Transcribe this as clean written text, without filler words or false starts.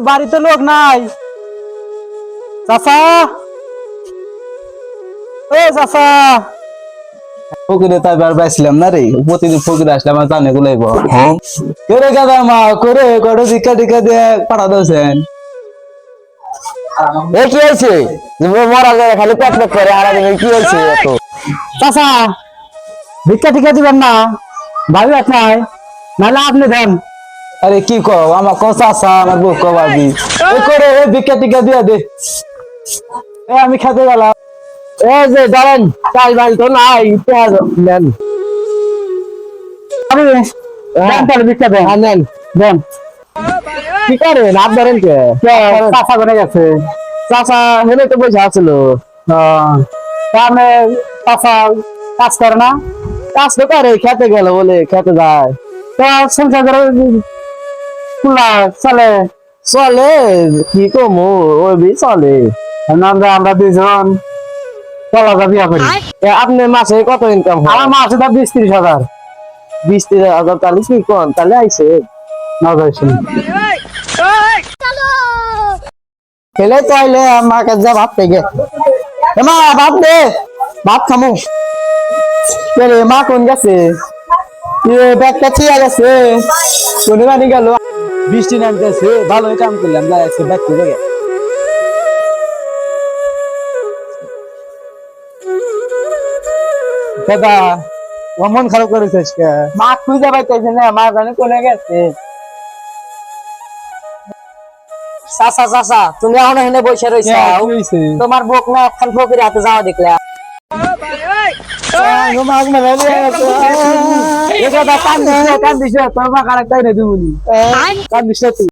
বাড়িতে লোক নাই। চাচা, ও চাচা, ফকিরে তাই বার বাইছিলাম না রে, প্রতিদিন ফকিরে আসলে আমার জানে গুলাইব। করে গাদা মা করে কত ভিক্ষা টিকা দিয়ে পাঠা দিয়েছেন। কি হয়েছে? মরা যায় খালি পেট পেট করে আর কি হয়েছে এত? চাচা ভিক্ষা টিকা দিবেন না? ভাবি নাই, নাহলে আপনি দেন। আরে কি কও আমার কো চাচা আমার বউ কো ভাবি এই করে ভিক্ষা টিকা দিয়া দে। আমি খেতে গেলাম। এই যে ধরেন চাল ডাল তো নাই, পেঁয়াজ নেন। দেন তাহলে ভিক্ষা দেন। নেন দেন। কি করেন আপনারেন কে? চাচা করে গেছে। চাচা হেলে তো বসে আছিল। তাহলে চাচা কাজ করে না? কাজ তো করে, খেতে গেল বলে খেতে যায়। তা সংসার করে খুলা চলে। চলে কি কমু ওই চলে। আমরা দুইজন চলা যা বিয়া করি। আপনি মাসে কত ইনকাম হয়? আমার মাসে তো 20-30 হাজার। 20-30 হাজার তাহলে কি কন? তাহলে আইসে খেলে তো আইলে আমার কাছে যা ভাত পেয়ে মা ভাত দে, ভাত খামু। মা কোন গেছে? ব্যাগটা চিয়া গেছে, কোনে বানি গেল। বৃষ্টি নামতেছে ভালোই কাম করলাম যাই আজকে দেখতে দেখে। দাদা ও মন খারাপ করেছিস কে? মা খুঁজে পাইতেছে না, মা জানে কোনে গেছে। চাচা চাচা তুমি এখন এখানে বসে রয়েছ, কি হইছে? তোমার বক না একখান ফকির হাতে যাওয়া দেখলে। কান্দিস তোর মা কারেক্ট তাই না দিবনি। কান্দিস তুই।